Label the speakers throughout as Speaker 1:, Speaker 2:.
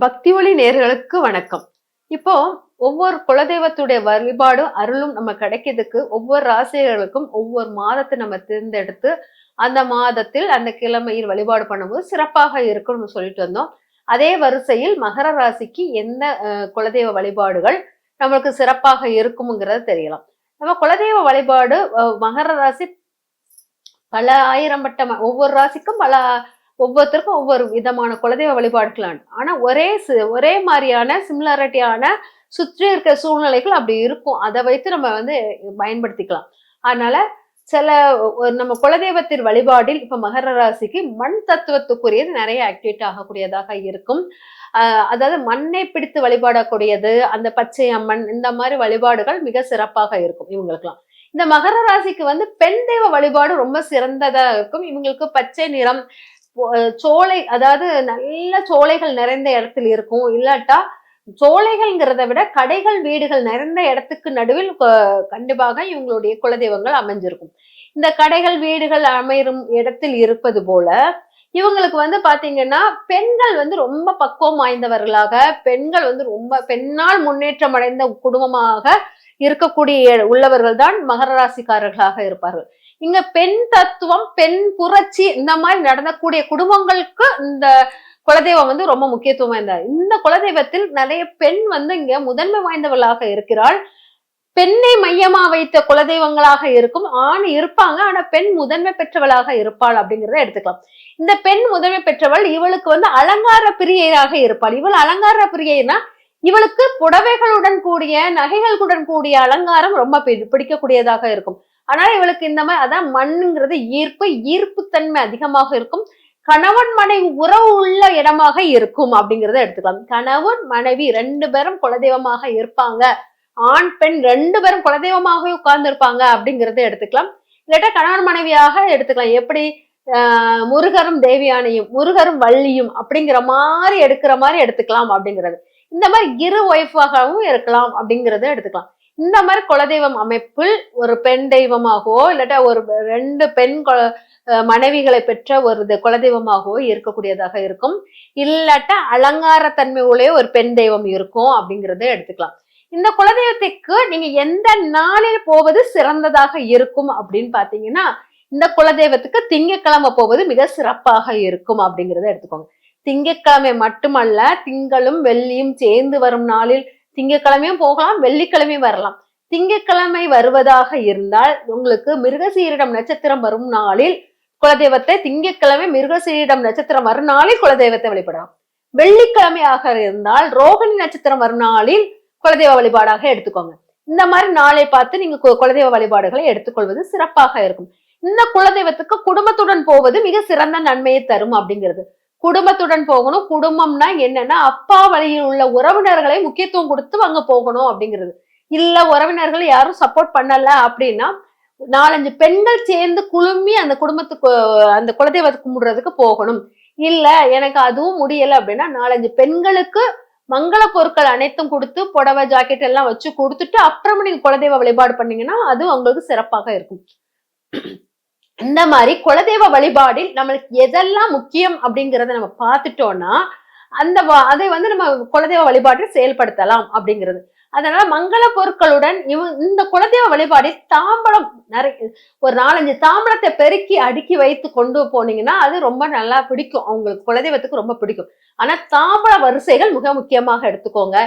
Speaker 1: பக்தி ஒளி நேர்களுக்கு வணக்கம். இப்போ ஒவ்வொரு குலதெய்வத்துடைய வழிபாடும் அருளும் நம்ம கிடைக்கிறதுக்கு ஒவ்வொரு ராசிகளுக்கும் ஒவ்வொரு மாதத்தை நம்ம தேர்ந்தெடுத்து அந்த மாதத்தில் அந்த கிழமையில் வழிபாடு பண்ணும்போது சிறப்பாக இருக்கும்னு நம்ம சொல்லிட்டு வந்தோம். அதே வரிசையில் மகர ராசிக்கு எந்த குலதெய்வ வழிபாடுகள் நம்மளுக்கு சிறப்பாக இருக்கும்ங்கிறத தெரியலாம். நம்ம குலதெய்வ வழிபாடு மகர ராசி பல ஆயிரம் பட்ட ஒவ்வொரு ராசிக்கும் ஒவ்வொருத்தருக்கும் ஒவ்வொரு விதமான குலதெய்வ வழிபாடுகள். ஆனா ஒரே மாதிரியான சிமிலாரிட்டியான சுற்றி இருக்கிற சூழ்நிலைகள் அப்படி இருக்கும். அதை வைத்து நம்ம பயன்படுத்திக்கலாம். அதனால சில நம்ம குலதெய்வத்தின் வழிபாடில் இப்ப மகர ராசிக்கு மண் தத்துவத்துக்குரியது நிறைய ஆக்டிவேட் ஆகக்கூடியதாக இருக்கும். அதாவது மண்ணை பிடித்து வழிபாடக்கூடியது, அந்த பச்சை அம்மன், இந்த மாதிரி வழிபாடுகள் மிக சிறப்பாக இருக்கும் இவங்களுக்குலாம். இந்த மகர ராசிக்கு பெண் தெய்வ வழிபாடு ரொம்ப சிறந்ததா இருக்கும். இவங்களுக்கு பச்சை நிறம், சோலை, அதாவது நல்ல சோலைகள் நிறைந்த இடத்தில் இருக்கும். இல்லாட்டா சோலைகள்ங்கிறத விட கடைகள் வீடுகள் நிறைந்த இடத்துக்கு நடுவில் கண்டிப்பாக இவங்களுடைய குலதெய்வங்கள் அமைஞ்சிருக்கும். இந்த கடைகள் வீடுகள் அமையும் இடத்தில் இருப்பது போல இவங்களுக்கு பாத்தீங்கன்னா பெண்கள் ரொம்ப பக்குவம் வாய்ந்தவர்களாக, பெண்கள் ரொம்ப பெண்ணால் முன்னேற்றம் அடைந்த குடும்பமாக இருக்கக்கூடிய உள்ளவர்கள் தான் மகர ராசிக்காரர்களாக இருப்பார்கள். இங்க பெண் தத்துவம், பெண் புரட்சி இந்த மாதிரி நடந்தக்கூடிய குடும்பங்களுக்கு இந்த குலதெய்வம் ரொம்ப முக்கியத்துவம் வாய்ந்தார். இந்த குலதெய்வத்தில் நிறைய பெண் இங்க முதன்மை வாய்ந்தவர்களாக இருக்கிறாள். பெண்ணை மையமா வைத்த குலதெய்வங்களாக இருக்கும். ஆண் இருப்பாங்க, ஆனா பெண் முதன்மை பெற்றவளாக இருப்பாள் அப்படிங்கிறத எடுத்துக்கலாம். இந்த பெண் முதன்மை பெற்றவள் இவளுக்கு அலங்கார பிரியராக இருப்பாள். இவள் அலங்கார பிரியைனா இவளுக்கு புடவைகளுடன் கூடிய நகைகளுடன் கூடிய அலங்காரம் ரொம்ப பிடிக்கக்கூடியதாக இருக்கும். ஆனால் இவளுக்கு இந்த மாதிரி அதான் மண்ணுங்கிறது ஈர்ப்புத்தன்மை அதிகமாக இருக்கும். கணவன் மனைவி உறவு உள்ள இடமாக இருக்கும் அப்படிங்கிறத எடுத்துக்கலாம். கணவன் மனைவி 2 பேரும் குலதெய்வமாக இருப்பாங்க. ஆண் பெண் 2 பேரும் குலதெய்வமாகவே உட்கார்ந்து இருப்பாங்க அப்படிங்கிறத எடுத்துக்கலாம். இல்லாட்டா கணவன் மனைவியாக எடுத்துக்கலாம். எப்படி முருகரும் தேவியானையும், முருகரும் வள்ளியும் அப்படிங்கிற மாதிரி எடுத்துக்கலாம் அப்படிங்கிறது. இந்த மாதிரி இரு ஒய்ஃபாகவும் இருக்கலாம் அப்படிங்கிறத எடுத்துக்கலாம். இந்த மாதிரி குலதெய்வம் அமைப்பில் ஒரு பெண் தெய்வமாகவோ இல்லாட்டா ஒரு 2 பெண் மனைவிகளை பெற்ற ஒரு குலதெய்வமாகவோ இருக்கக்கூடியதாக இருக்கும். இல்லாட்டா அலங்காரத்தன்மையுடைய ஒரு பெண் தெய்வம் இருக்கும் அப்படிங்கிறத எடுத்துக்கலாம். இந்த குலதெய்வத்துக்கு நீங்க எந்த நாளில் போவது சிறந்ததாக இருக்கும் அப்படின்னு பாத்தீங்கன்னா, இந்த குலதெய்வத்துக்கு திங்கட்கிழமை போவது மிக சிறப்பாக இருக்கும் அப்படிங்கிறத எடுத்துக்கோங்க. திங்கட்கிழமை மட்டுமல்ல, திங்களும் வெள்ளியும் சேர்ந்து வரும் நாளில் திங்கட்கிழமையும் போகலாம், வெள்ளிக்கிழமையும் வரலாம். திங்கட்கிழமை வருவதாக இருந்தால் உங்களுக்கு மிருகசீரிடம் நட்சத்திரம் வரும் நாளில் குலதெய்வத்தை, திங்கட்கிழமை மிருகசீரிடம் நட்சத்திரம் வரும் நாளில் குலதெய்வத்தை வழிபடலாம். வெள்ளிக்கிழமையாக இருந்தால் ரோகிணி நட்சத்திரம் வரும் நாளில் குலதெய்வ வழிபாடாக எடுத்துக்கோங்க. இந்த மாதிரி நாளை பார்த்து நீங்க குலதெய்வ வழிபாடுகளை எடுத்துக்கொள்வது சிறப்பாக இருக்கும். இந்த குலதெய்வத்துக்கு குடும்பத்துடன் போவது மிக சிறந்த நன்மையை தரும் அப்படிங்கிறது. குடும்பத்துடன் போகணும். குடும்பம்னா என்னன்னா அப்பா வழியில் உள்ள உறவினர்களை முக்கியத்துவம் கொடுத்து அங்க போகணும் அப்படிங்கிறது. இல்ல உறவினர்கள் யாரும் சப்போர்ட் பண்ணல அப்படின்னா 4-5 பெண்கள் சேர்ந்து குழுமி அந்த குடும்பத்துக்கு அந்த குலதெய்வத்தை கும்பிடுறதுக்கு போகணும். இல்ல எனக்கு அதுவும் முடியல அப்படின்னா 4-5 பெண்களுக்கு மங்கள பொருட்கள் அனைத்தும் கொடுத்து புடவை ஜாக்கெட் எல்லாம் வச்சு கொடுத்துட்டு அப்புறமா நீங்க குலதெய்வ வழிபாடு பண்ணீங்கன்னா அது உங்களுக்கு சிறப்பாக இருக்கும். இந்த மாதிரி குலதெய்வ வழிபாடில் நம்மளுக்கு எதெல்லாம் முக்கியம் அப்படிங்கிறத நம்ம பார்த்துட்டோம்னா அதை நம்ம குலதெய்வ வழிபாட்டில் செயல்படுத்தலாம் அப்படிங்கிறது. அதனால மங்கள பொருட்களுடன் இந்த குலதெய்வ வழிபாடில் தாம்பலம் ஒரு 4-5 தாம்பலத்தை பெருக்கி அடுக்கி வைத்து கொண்டு போனீங்கன்னா அது ரொம்ப நல்லா பிடிக்கும். அவங்களுக்கு குலதெய்வத்துக்கு ரொம்ப பிடிக்கும். ஆனா தாம்பல வரிசைகள் மிக முக்கியமாக எடுத்துக்கோங்க.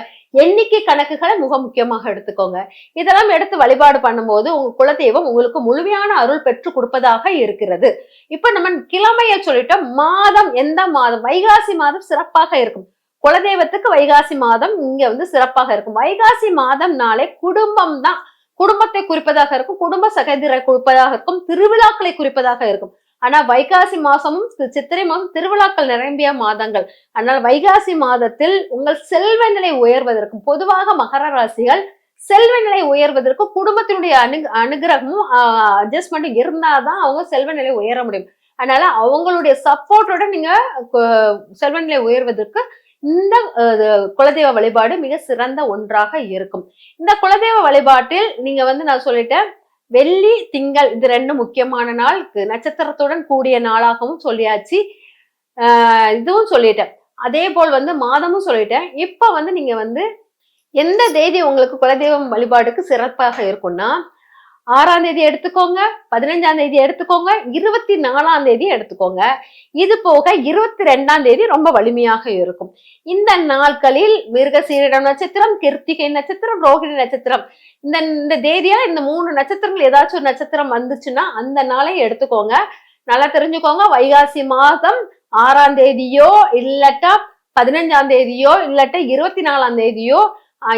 Speaker 1: எண்ணிக்கை கணக்குகளை மிக முக்கியமாக எடுத்துக்கோங்க. இதெல்லாம் எடுத்து வழிபாடு பண்ணும்போது உங்க குலதெய்வம் உங்களுக்கு முழுமையான அருள் பெற்று கொடுப்பதாக இருக்கிறது. இப்ப நம்ம கிழமைய சொல்லிட்டோம். மாதம் எந்த மாதம்? வைகாசி மாதம் சிறப்பாக இருக்கும். குலதெய்வத்துக்கு வைகாசி மாதம் இங்க சிறப்பாக இருக்கும். வைகாசி மாதம் நாளே குடும்பம் தான், குடும்பத்தை குறிப்பதாக இருக்கும், குடும்ப சகோதரை குறிப்பதாக இருக்கும், திருவிழாக்களை குறிப்பதாக இருக்கும். ஆனா வைகாசி மாசமும் சித்திரை மாதம் திருவிழாக்கள் நிரம்பிய மாதங்கள். அதனால வைகாசி மாதத்தில் உங்கள் செல்வ நிலை உயர்வதற்கும், பொதுவாக மகர ராசிகள் செல்வ நிலை உயர்வதற்கு குடும்பத்தினுடைய அனுகிரகமும் அட்ஜஸ்ட்மெண்ட்டும் இருந்தாதான் அவங்க செல்வ நிலை உயர முடியும். அதனால அவங்களுடைய சப்போர்ட்டோட நீங்க செல்வ நிலை உயர்வதற்கு இந்த குலதெய்வ வழிபாடு மிக சிறந்த ஒன்றாக இருக்கும். இந்த குலதெய்வ வழிபாட்டில் நீங்க நான் சொல்லிட்டேன், வெள்ளி திங்கள் இது 2 முக்கியமான நாள், நட்சத்திரத்துடன் கூடிய நாளாகவும் சொல்லியாச்சு. இதுவும் சொல்லிட்டேன். அதே போல் வந்து மாதமும் சொல்லிட்டேன். இப்ப வந்து நீங்க வந்து எந்த தேதி உங்களுக்கு குலதெய்வம் வழிபாடுக்கு சிறப்பாக இருக்கும்னா, 6ஆம் தேதி எடுத்துக்கோங்க, 15ஆம் தேதி எடுத்துக்கோங்க, 24ஆம் தேதி எடுத்துக்கோங்க. இது போக 22ஆம் தேதி ரொம்ப வலிமையாக இருக்கும். இந்த நாட்களில் மிருகசீரிடம் நட்சத்திரம், கிருத்திகை நட்சத்திரம், ரோகிணி நட்சத்திரம், இந்த இந்த தேதியா இந்த 3 நட்சத்திரங்கள் ஏதாச்சும் ஒரு நட்சத்திரம் வந்துச்சுன்னா அந்த நாளை எடுத்துக்கோங்க. நல்லா தெரிஞ்சுக்கோங்க. வைகாசி மாதம் 6ஆம் தேதியோ இல்லட்டா 15ஆம் தேதியோ இல்லட்டா 24ஆம் தேதியோ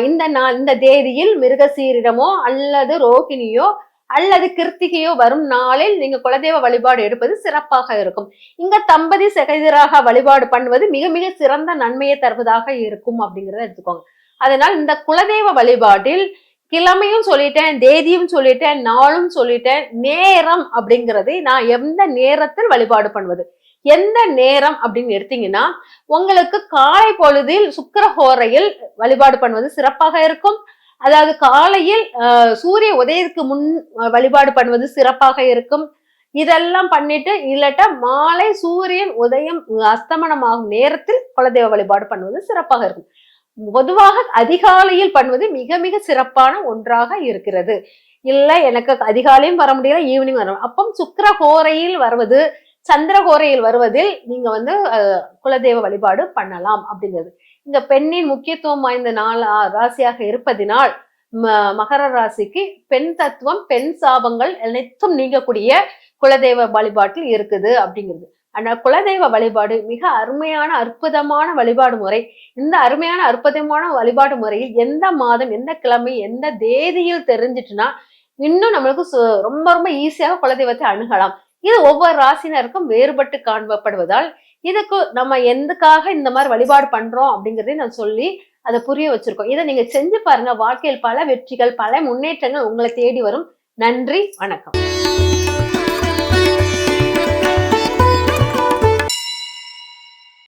Speaker 1: இந்த தேதியில் மிருகசீரிடமோ அல்லது ரோகிணியோ அல்லது கிருத்திகையோ வரும் நாளில் நீங்க குலதெய்வ வழிபாடு எடுப்பது சிறப்பாக இருக்கும். இங்க தம்பதி சகோதராக வழிபாடு பண்ணுவது மிக மிக சிறந்த நன்மையை தருவதாக இருக்கும் அப்படிங்கிறத எடுத்துக்கோங்க. அதனால் இந்த குலதெய்வ வழிபாட்டில் கிழமையும் சொல்லிட்டேன், தேதியும் சொல்லிட்டேன், நாளும் சொல்லிட்டேன், நேரம் அப்படிங்கிறது நான் எந்த நேரத்தில் வழிபாடு பண்ணுவது, எந்த நேரம் அப்படின்னு எடுத்தீங்கன்னா உங்களுக்கு காலை பொழுதில் சுக்கிரஹோரையில் வழிபாடு பண்ணுவது சிறப்பாக இருக்கும். அதாவது காலையில் சூரிய உதயத்துக்கு முன் வழிபாடு பண்ணுவது சிறப்பாக இருக்கும். இதெல்லாம் பண்ணிட்டு இல்லட்டா மாலை சூரியன் உதயம் அஸ்தமனமாகும் நேரத்தில் குலதெய்வ வழிபாடு பண்ணுவது சிறப்பாக இருக்கும். பொதுவாக அதிகாலையில் பண்ணுவது மிக மிக சிறப்பான ஒன்றாக இருக்கிறது. இல்ல எனக்கு அதிகாலையும் வர முடியல, ஈவினிங் வர, அப்போ சுக்கிரஹோரையில் வருவது, சந்திரஹோரையில் வருவதில் நீங்க வந்து குலதெய்வ வழிபாடு பண்ணலாம் அப்படிங்கிறது. இந்த பெண்ணின் முக்கியத்துவம் வாய்ந்த நாள் ராசியாக இருப்பதினால் மகர ராசிக்கு பெண் தத்துவம், பெண் சாபங்கள் அனைத்தும் நீங்கக்கூடிய குலதெய்வ வழிபாட்டில் இருக்குது அப்படிங்கிறது. ஆனா குலதெய்வ வழிபாடு மிக அருமையான அற்புதமான வழிபாடு முறை. இந்த அருமையான அற்புதமான வழிபாடு முறையில் எந்த மாதம், எந்த கிழமை, எந்த தேதியில் தெரிஞ்சிட்டுனா இன்னும் நம்மளுக்கு ரொம்ப ரொம்ப ஈஸியாக குலதெய்வத்தை அணுகலாம். இது ஒவ்வொரு ராசினருக்கும் வேறுபட்டு காணப்படுவதால் இதுக்கு நம்ம எதுக்காக இந்த மாதிரி வழிபாடு பண்றோம் அப்படிங்கறதையும் நான் சொல்லி அதை புரிய வச்சிருக்கோம். இதை நீங்க செஞ்சு பாருங்க. வாழ்க்கையில் பல வெற்றிகள், பல முன்னேற்றங்கள் உங்களை தேடி வரும். நன்றி, வணக்கம்.